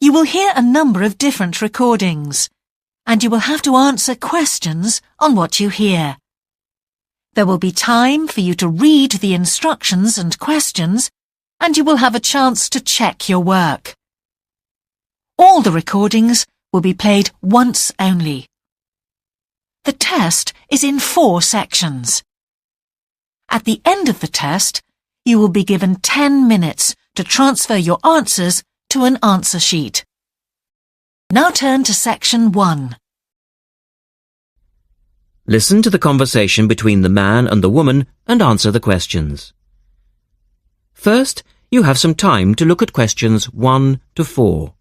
You will hear a number of different recordings, and you will have to answer questions on what you hear. There will be time for you to read the instructions and questions, and you will have a chance to check your work. All the recordings will be played once only. The test is in 4 sections. At the end of the test, you will be given 10 minutes to transfer your answers to an answer sheet. Now turn to section 1. Listen to the conversation between the man and the woman and answer the questions. First, you have some time to look at questions 1 to 4.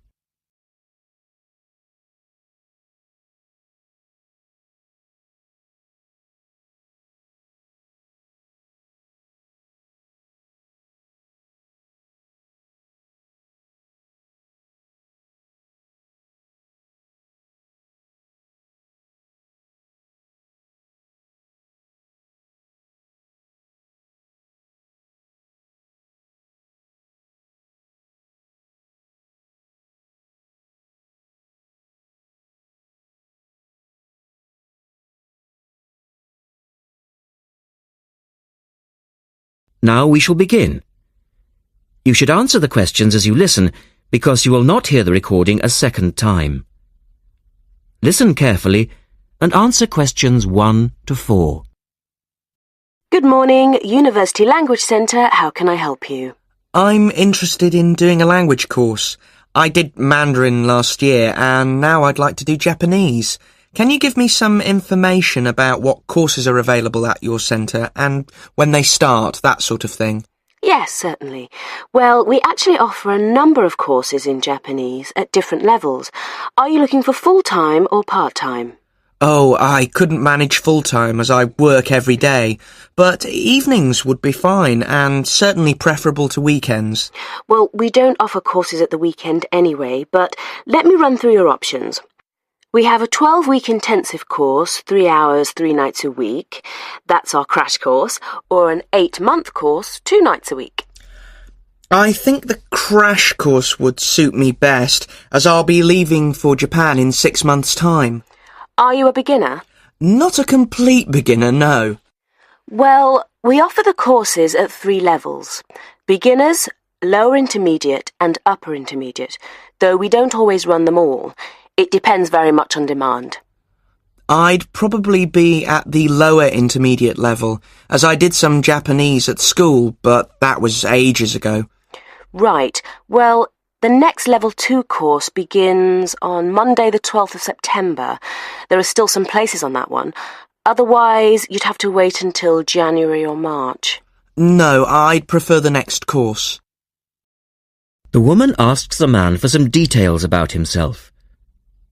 Now we shall begin. You should answer the questions as you listen, because you will not hear the recording a second time. Listen carefully and answer questions 1 to 4. Good morning, University Language Centre. How can I help you? I'm interested in doing a language course. I did Mandarin last year and now I'd like to do Japanese. Can you give me some information about what courses are available at your centre and when they start, that sort of thing? Yes, certainly. Well, we actually offer a number of courses in Japanese at different levels. Are you looking for full-time or part-time? Oh, I couldn't manage full-time as I work every day, but evenings would be fine and certainly preferable to weekends. Well, we don't offer courses at the weekend anyway, but let me run through your options. We have a 12-week intensive course, 3 hours, 3 nights a week. That's our crash course. Or an 8-month course, 2 nights a week. I think the crash course would suit me best, as I'll be leaving for Japan in 6 months' time. Are you a beginner? Not a complete beginner, no. Well, we offer the courses at 3 levels. Beginners, lower intermediate and upper intermediate, though we don't always run them all. It depends very much on demand. I'd probably be at the lower intermediate level, as I did some Japanese at school, but that was ages ago. Right. Well, the next level 2 course begins on Monday the 12th of September. There are still some places on that one. Otherwise, you'd have to wait until January or March. No, I'd prefer the next course. The woman asks the man for some details about himself.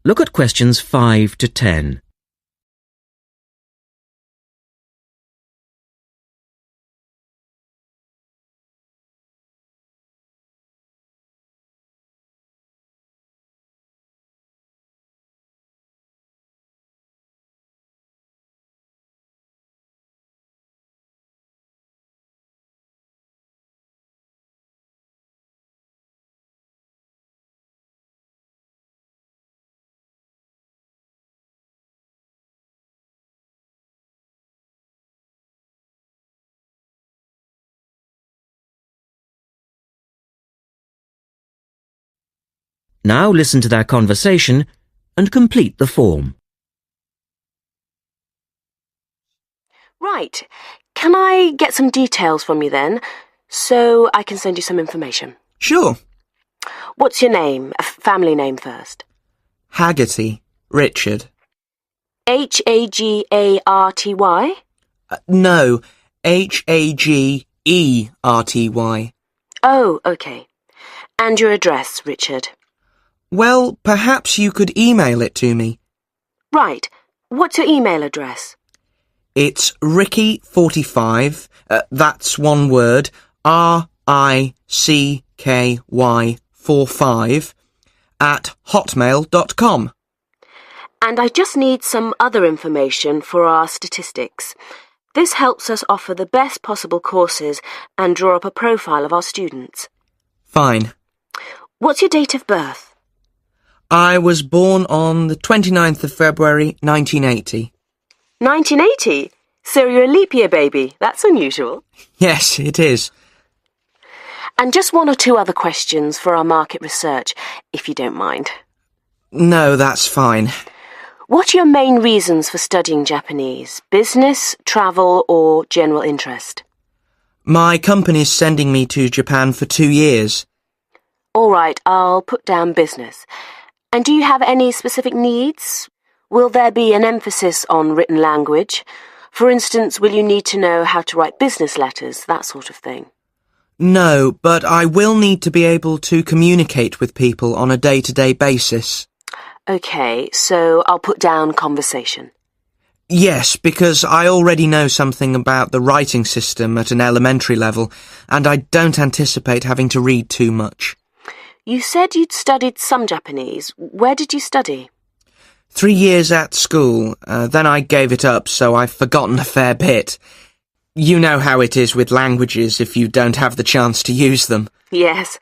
Look at questions 5 to 10. Now listen to their conversation and complete the form. Right. Can I get some details from you then, so I can send you some information? Sure. What's your name? A family name first. Haggerty, Richard. Hagarty? No, Hagerty. Oh, okay. And your address, Richard? Well, perhaps you could email it to me. Right. What's your email address? It's Ricky45, that's one word, RICKY45, @hotmail.com. And I just need some other information for our statistics. This helps us offer the best possible courses and draw up a profile of our students. Fine. What's your date of birth? I was born on the 29th of February, 1980. 1980? So you're a leap year baby. That's unusual. Yes, it is. And just one or two other questions for our market research, if you don't mind. No, that's fine. What are your main reasons for studying Japanese? Business, travel, or general interest? My company's sending me to Japan for 2 years. All right, I'll put down business. And do you have any specific needs? Will there be an emphasis on written language? For instance, will you need to know how to write business letters, that sort of thing? No, but I will need to be able to communicate with people on a day-to-day basis. OK, so I'll put down conversation. Yes, because I already know something about the writing system at an elementary level, and I don't anticipate having to read too much. You said you'd studied some Japanese. Where did you study? 3 years at school, then I gave it up, so I've forgotten a fair bit. You know how it is with languages if you don't have the chance to use them. Yes,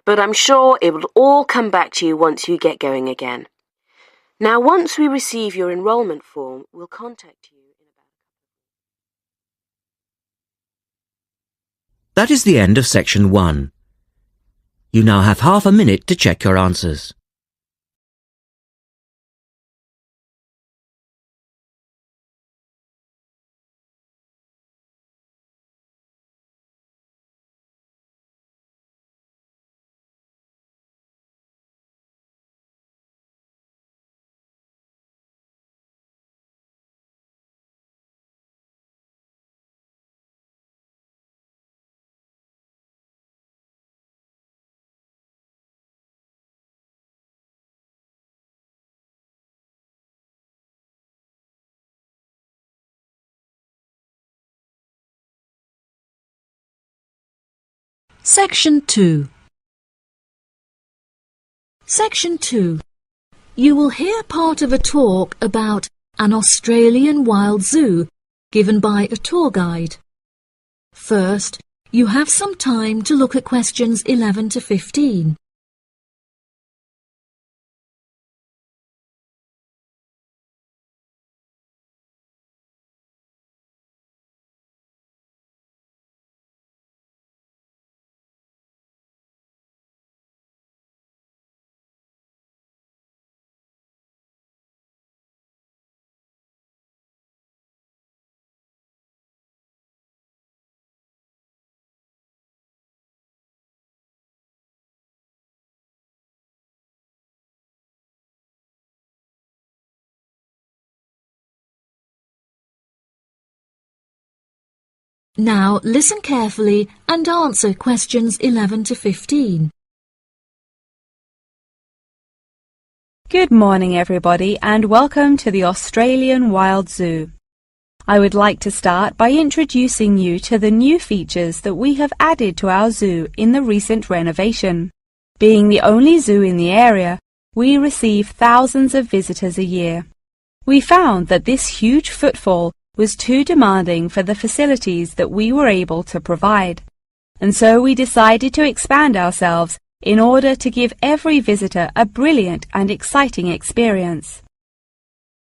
but I'm sure it will all come back to you once you get going again. Now, once we receive your enrolment form, we'll contact you in about... That is the end of section 1. You now have half a minute to check your answers. Section 2. Section 2. You will hear part of a talk about an Australian wild zoo given by a tour guide. First, you have some time to look at questions 11 to 15. Now listen carefully and answer questions 11 to 15. Good morning everybody and welcome to the Australian Wild Zoo. I would like to start by introducing you to the new features that we have added to our zoo in the recent renovation. Being the only zoo in the area, we receive thousands of visitors a year. We found that this huge footfall was too demanding for the facilities that we were able to provide, and so we decided to expand ourselves in order to give every visitor a brilliant and exciting experience.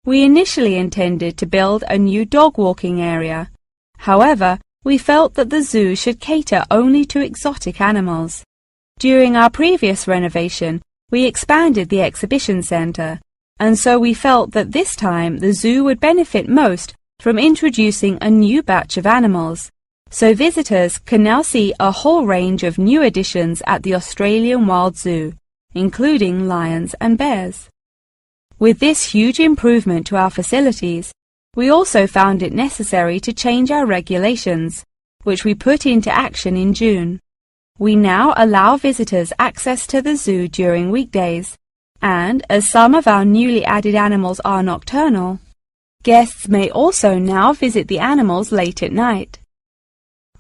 We initially intended to build a new dog walking area. However, we felt that the zoo should cater only to exotic animals. During our previous renovation, we expanded the exhibition centre, and so we felt that this time the zoo would benefit most from introducing a new batch of animals, so visitors can now see a whole range of new additions at the Australian Wild Zoo, including lions and bears. With this huge improvement to our facilities, we also found it necessary to change our regulations, which we put into action in June. We now allow visitors access to the zoo during weekdays, and as some of our newly added animals are nocturnal, guests may also now visit the animals late at night.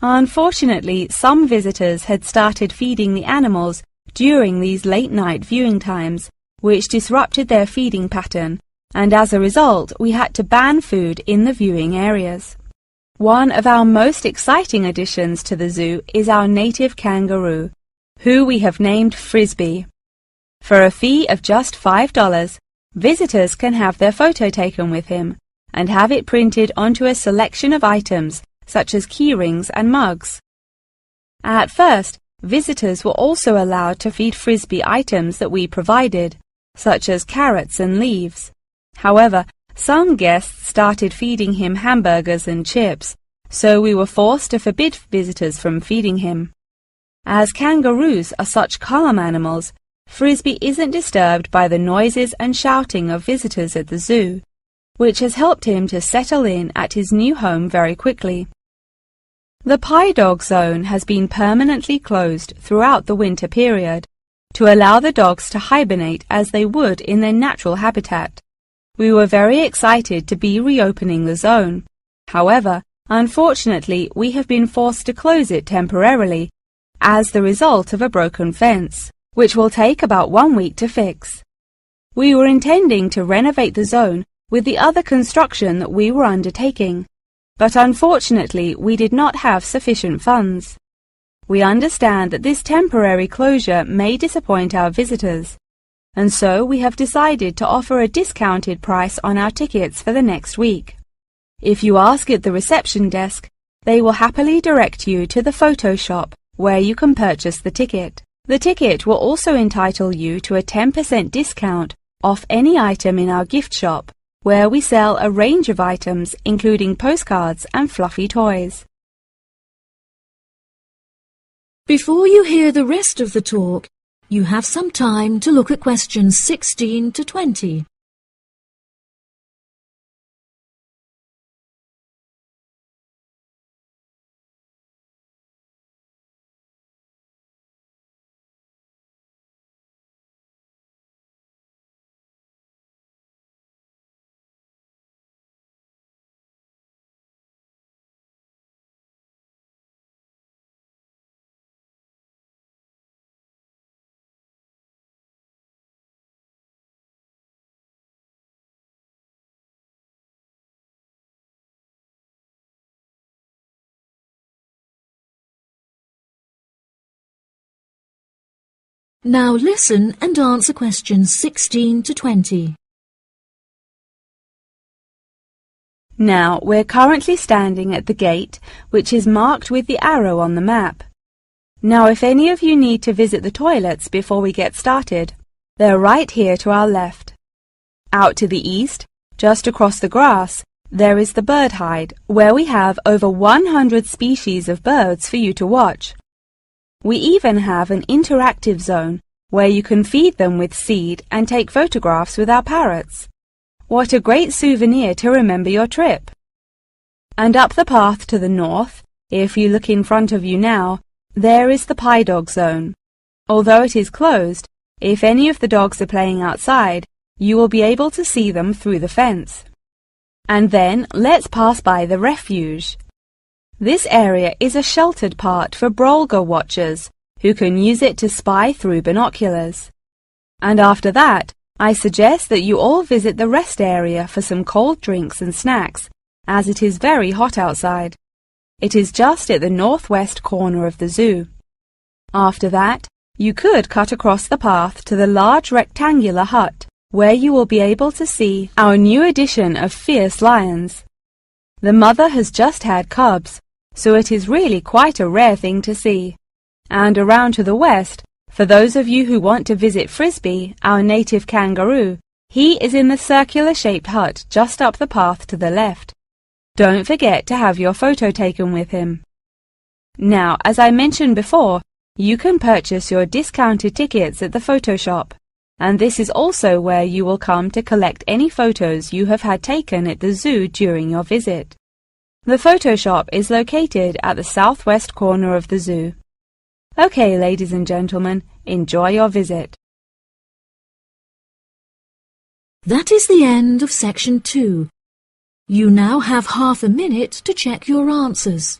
Unfortunately, some visitors had started feeding the animals during these late-night viewing times, which disrupted their feeding pattern, and as a result, we had to ban food in the viewing areas. One of our most exciting additions to the zoo is our native kangaroo, who we have named Frisbee. For a fee of just $5, visitors can have their photo taken with him and have it printed onto a selection of items such as keyrings and mugs. At first, visitors were also allowed to feed Frisbee items that we provided, such as carrots and leaves. However, some guests started feeding him hamburgers and chips, so we were forced to forbid visitors from feeding him. As kangaroos are such calm animals, Frisbee isn't disturbed by the noises and shouting of visitors at the zoo, which has helped him to settle in at his new home very quickly. The Pie Dog Zone has been permanently closed throughout the winter period to allow the dogs to hibernate as they would in their natural habitat. We were very excited to be reopening the zone. However, unfortunately, we have been forced to close it temporarily as the result of a broken fence, which will take about 1 week to fix. We were intending to renovate the zone with the other construction that we were undertaking, but unfortunately we did not have sufficient funds. We understand that this temporary closure may disappoint our visitors, and so we have decided to offer a discounted price on our tickets for the next week. If you ask at the reception desk, they will happily direct you to the photo shop where you can purchase the ticket. The ticket will also entitle you to a 10% discount off any item in our gift shop, where we sell a range of items including postcards and fluffy toys. Before you hear the rest of the talk, you have some time to look at questions 16 to 20. Now listen and answer questions 16 to 20. Now, we're currently standing at the gate, which is marked with the arrow on the map. Now, if any of you need to visit the toilets before we get started, they're right here to our left. Out to the east, just across the grass, there is the bird hide, where we have over 100 species of birds for you to watch. We even have an interactive zone where you can feed them with seed and take photographs with our parrots. What a great souvenir to remember your trip! And up the path to the north, if you look in front of you now, there is the Pie Dog Zone. Although it is closed, if any of the dogs are playing outside, you will be able to see them through the fence. And then let's pass by the refuge. This area is a sheltered part for Brolga watchers who can use it to spy through binoculars. And after that, I suggest that you all visit the rest area for some cold drinks and snacks, as it is very hot outside. It is just at the northwest corner of the zoo. After that, you could cut across the path to the large rectangular hut, where you will be able to see our new addition of fierce lions. The mother has just had cubs, so it is really quite a rare thing to see. And around to the west, for those of you who want to visit Frisbee, our native kangaroo, he is in the circular-shaped hut just up the path to the left. Don't forget to have your photo taken with him. Now, as I mentioned before, you can purchase your discounted tickets at the photo shop, and this is also where you will come to collect any photos you have had taken at the zoo during your visit. The photo shop is located at the southwest corner of the zoo. Okay, ladies and gentlemen, enjoy your visit. That is the end of section 2. You now have half a minute to check your answers.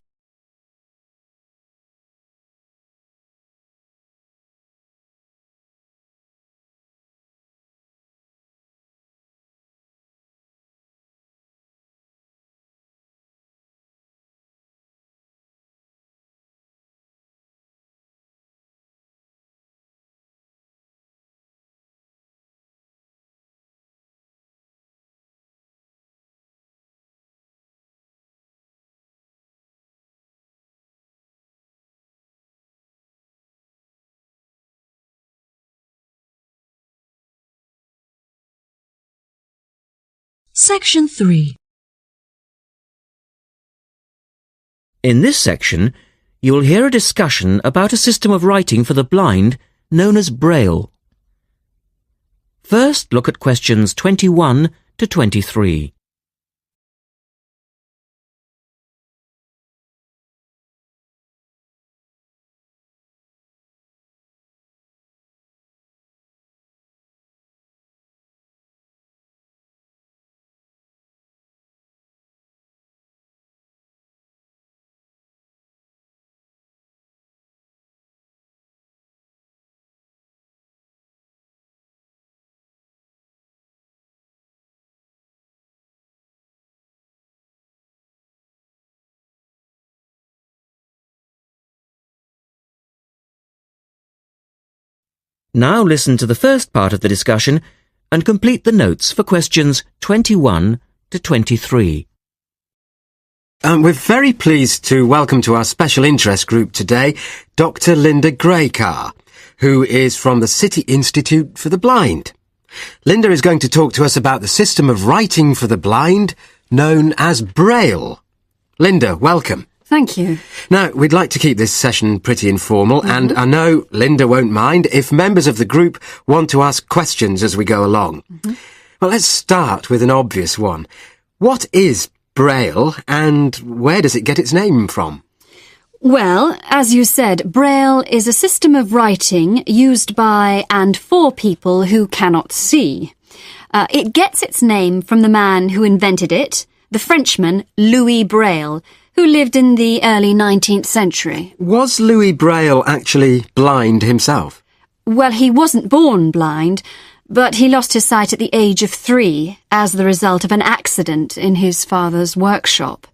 Section 3. In this section, you will hear a discussion about a system of writing for the blind known as Braille. First, look at questions 21 to 23. Now listen to the first part of the discussion and complete the notes for questions 21 to 23. We're very pleased to welcome to our special interest group today Dr. Linda Graycar, who is from the City Institute for the Blind. Linda is going to talk to us about the system of writing for the blind known as Braille. Linda, welcome. Thank you. Now, we'd like to keep this session pretty informal, and I know Linda won't mind if members of the group want to ask questions as we go along. Well, let's start with an obvious one. What is Braille, and where does it get its name from? Well, as you said, Braille is a system of writing used by and for people who cannot see. It gets its name from the man who invented it, the Frenchman Louis Braille, who lived in the early 19th century. Was Louis Braille actually blind himself? Well, he wasn't born blind, but he lost his sight at the age of 3 as the result of an accident in his father's workshop.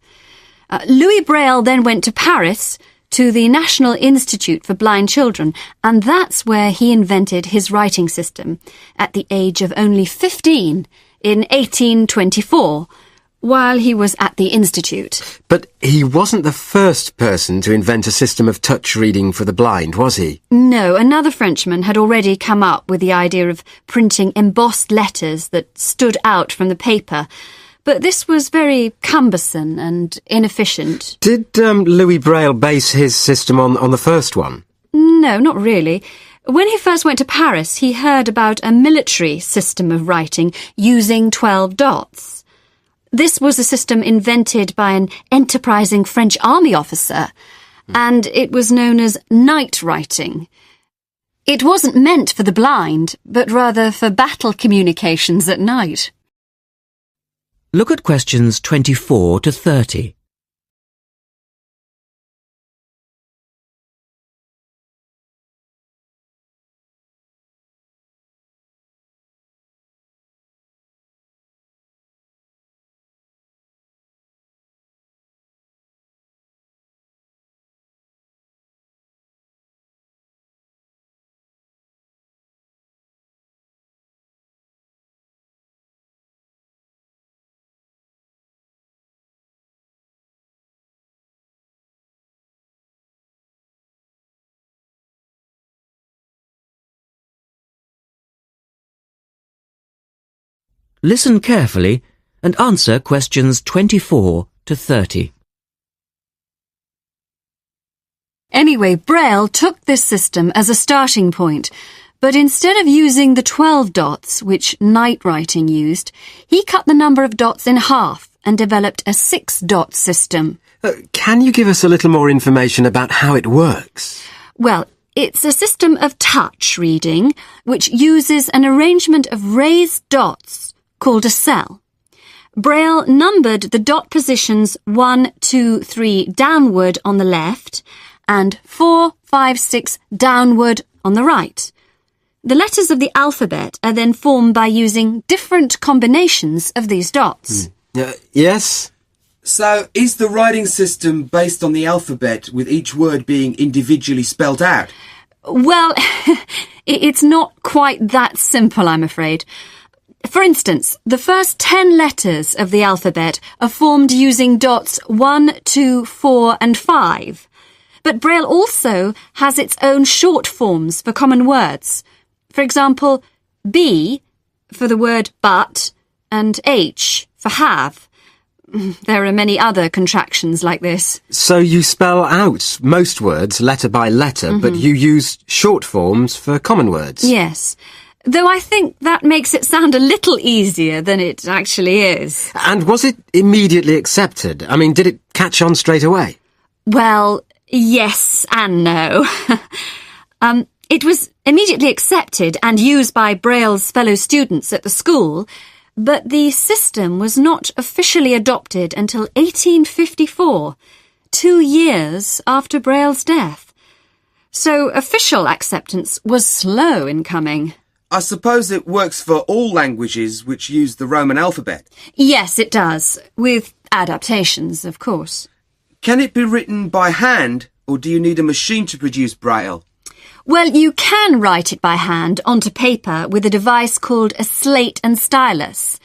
Louis Braille then went to Paris to the National Institute for Blind Children, and that's where he invented his writing system at the age of only 15 in 1824, while he was at the Institute. But he wasn't the first person to invent a system of touch reading for the blind, was he? No, another Frenchman had already come up with the idea of printing embossed letters that stood out from the paper, but this was very cumbersome and inefficient. Did Louis Braille base his system on the first one? No, not really. When he first went to Paris, he heard about a military system of writing using 12 dots. This was a system invented by an enterprising French army officer, and it was known as night writing. It wasn't meant for the blind, but rather for battle communications at night. Look at questions 24 to 30. Listen carefully and answer questions 24 to 30. Anyway, Braille took this system as a starting point, but instead of using the 12 dots, which night writing used, he cut the number of dots in half and developed a 6-dot system. Can you give us a little more information about how it works? Well, it's a system of touch reading, which uses an arrangement of raised dots called a cell. Braille numbered the dot positions 1, 2, 3 downward on the left and 4, 5, 6 downward on the right. The letters of the alphabet are then formed by using different combinations of these dots. Yes? So, is the writing system based on the alphabet with each word being individually spelt out? Well, it's not quite that simple, I'm afraid. For instance, the first 10 letters of the alphabet are formed using dots 1, 2, 4 and 5. But Braille also has its own short forms for common words. For example, B for the word but and H for for have. There are many other contractions like this. So you spell out most words letter by letter, but you use short forms for common words? Yes, though I think that makes it sound a little easier than it actually is. And was it immediately accepted? I mean, did it catch on straight away? Well, yes and no. It was immediately accepted and used by Braille's fellow students at the school, but the system was not officially adopted until 1854, 2 years after Braille's death. So official acceptance was slow in coming. I suppose it works for all languages which use the Roman alphabet. Yes, it does, with adaptations, of course. Can it be written by hand, or do you need a machine to produce Braille? Well, you can write it by hand onto paper with a device called a slate and stylus.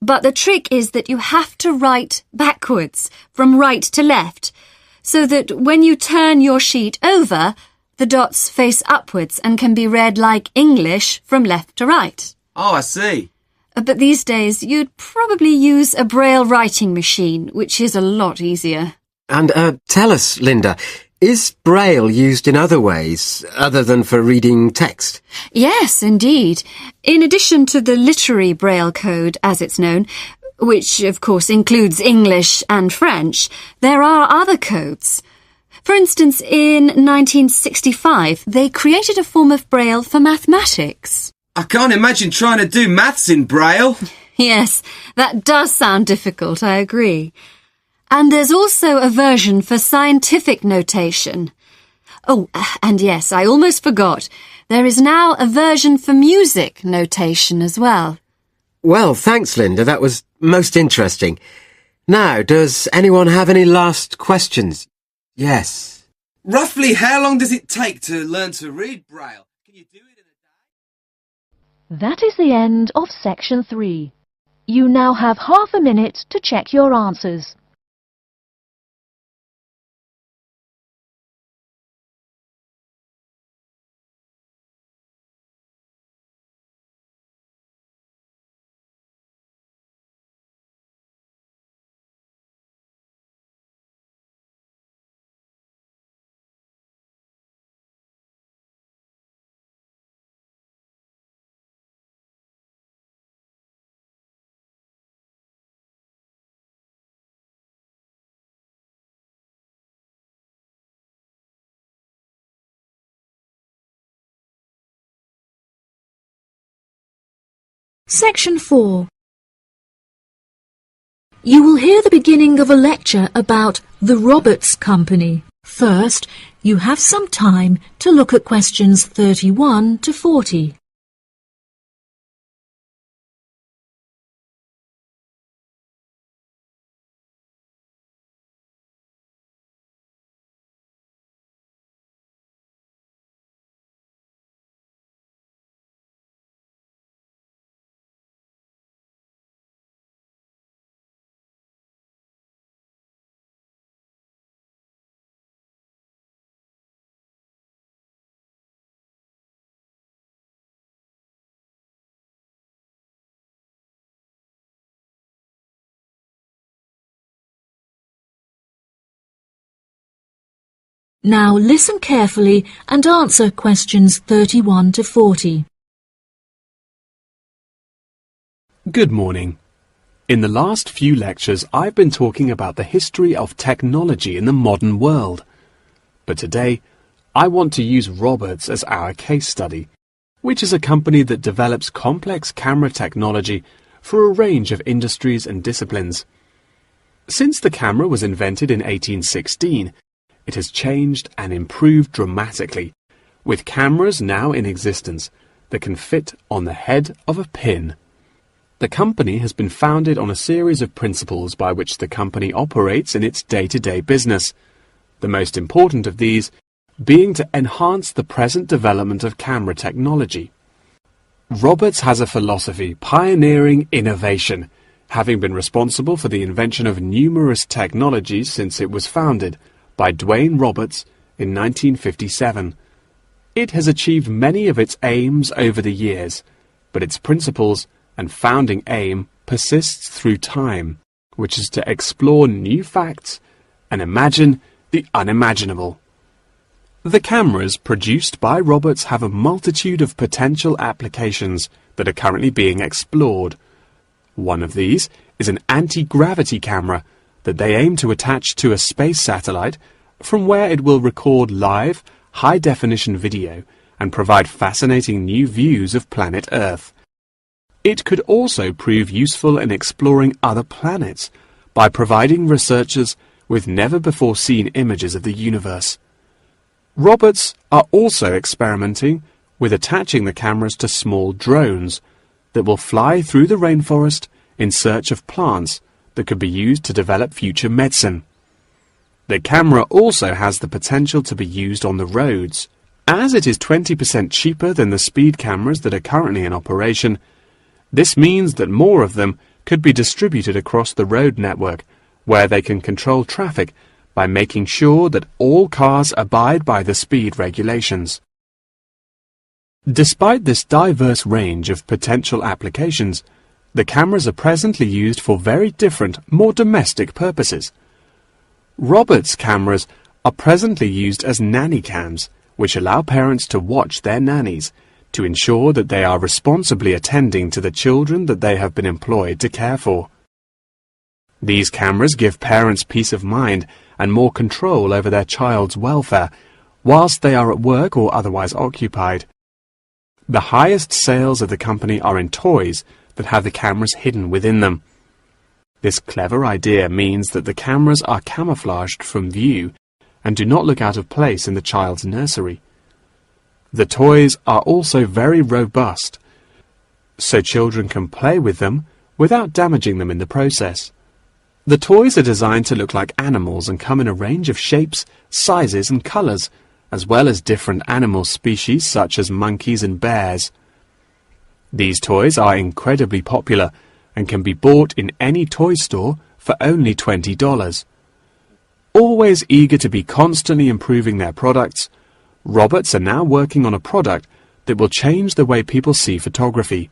But the trick is that you have to write backwards, from right to left, so that when you turn your sheet over, the dots face upwards and can be read like English from left to right. Oh, I see. But these days, you'd probably use a Braille writing machine, which is a lot easier. And tell us, Linda, is Braille used in other ways, other than for reading text? Yes, indeed. In addition to the literary Braille code, as it's known, which of course includes English and French, there are other codes. For instance, in 1965, they created a form of Braille for mathematics. I can't imagine trying to do maths in Braille. Yes, that does sound difficult, I agree. And there's also a version for scientific notation. Oh, and yes, I almost forgot. There is now a version for music notation as well. Well, thanks, Linda. That was most interesting. Now, does anyone have any last questions? Yes. Roughly how long does it take to learn to read Braille? Can you do it in a day? That is the end of section 3. You now have half a minute to check your answers. Section 4. You will hear the beginning of a lecture about the Roberts Company. First, you have some time to look at questions 31 to 40. Now listen carefully and answer questions 31 to 40. Good morning. In the last few lectures, I've been talking about the history of technology in the modern world. But today, I want to use Roberts as our case study, which is a company that develops complex camera technology for a range of industries and disciplines. Since the camera was invented in 1816, it has changed and improved dramatically, with cameras now in existence that can fit on the head of a pin. The company has been founded on a series of principles by which the company operates in its day-to-day business, the most important of these being to enhance the present development of camera technology. Roberts has a philosophy pioneering innovation, having been responsible for the invention of numerous technologies since it was founded by Dwayne Roberts in 1957. It has achieved many of its aims over the years, but its principles and founding aim persists through time, which is to explore new facts and imagine the unimaginable. The cameras produced by robots have a multitude of potential applications that are currently being explored. One of these is an anti-gravity camera that they aim to attach to a space satellite, from where it will record live, high-definition video and provide fascinating new views of planet Earth. It could also prove useful in exploring other planets by providing researchers with never-before-seen images of the universe. Robots are also experimenting with attaching the cameras to small drones that will fly through the rainforest in search of plants that could be used to develop future medicine. The camera also has the potential to be used on the roads. As it is 20% cheaper than the speed cameras that are currently in operation, this means that more of them could be distributed across the road network, where they can control traffic by making sure that all cars abide by the speed regulations. Despite this diverse range of potential applications, the cameras are presently used for very different, more domestic purposes. Roberts' cameras are presently used as nanny cams, which allow parents to watch their nannies to ensure that they are responsibly attending to the children that they have been employed to care for. These cameras give parents peace of mind and more control over their child's welfare whilst they are at work or otherwise occupied. The highest sales of the company are in toys that have the cameras hidden within them. This clever idea means that the cameras are camouflaged from view and do not look out of place in the child's nursery. The toys are also very robust, so children can play with them without damaging them in the process. The toys are designed to look like animals and come in a range of shapes, sizes and colours, as well as different animal species such as monkeys and bears. These toys are incredibly popular and can be bought in any toy store for only $20. Always eager to be constantly improving their products, Roberts are now working on a product that will change the way people see photography.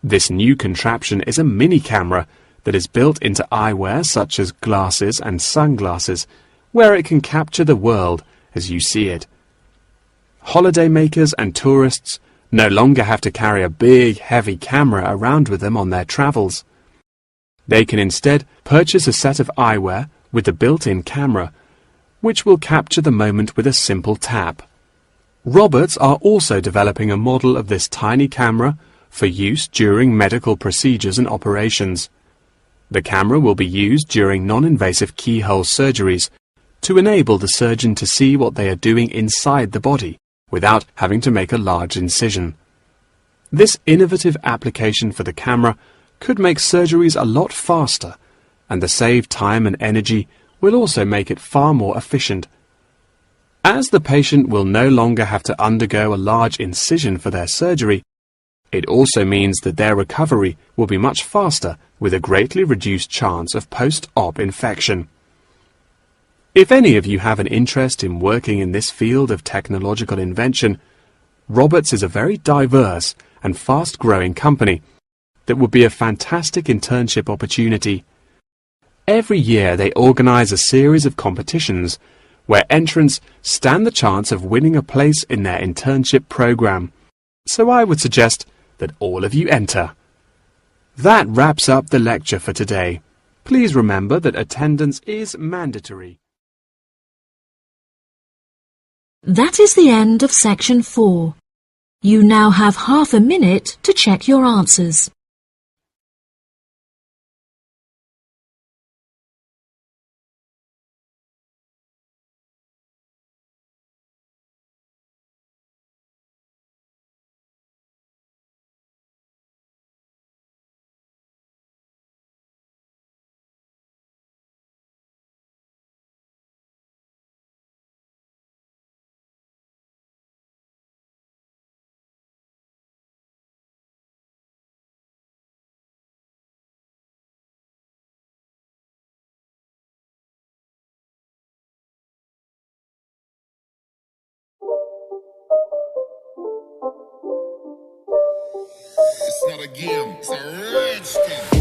This new contraption is a mini camera that is built into eyewear such as glasses and sunglasses, where it can capture the world as you see it. Holidaymakers and tourists no longer have to carry a big, heavy camera around with them on their travels. They can instead purchase a set of eyewear with a built-in camera, which will capture the moment with a simple tap. Roberts are also developing a model of this tiny camera for use during medical procedures and operations. The camera will be used during non-invasive keyhole surgeries to enable the surgeon to see what they are doing inside the body without having to make a large incision. This innovative application for the camera could make surgeries a lot faster, and the saved time and energy will also make it far more efficient. As the patient will no longer have to undergo a large incision for their surgery, it also means that their recovery will be much faster with a greatly reduced chance of post-op infection. If any of you have an interest in working in this field of technological invention, Roberts is a very diverse and fast-growing company that would be a fantastic internship opportunity. Every year they organize a series of competitions where entrants stand the chance of winning a place in their internship program. So I would suggest that all of you enter. That wraps up the lecture for today. Please remember that attendance is mandatory. That is the end of section 4. You now have half a minute to check your answers. It's not a game, it's a rich thing.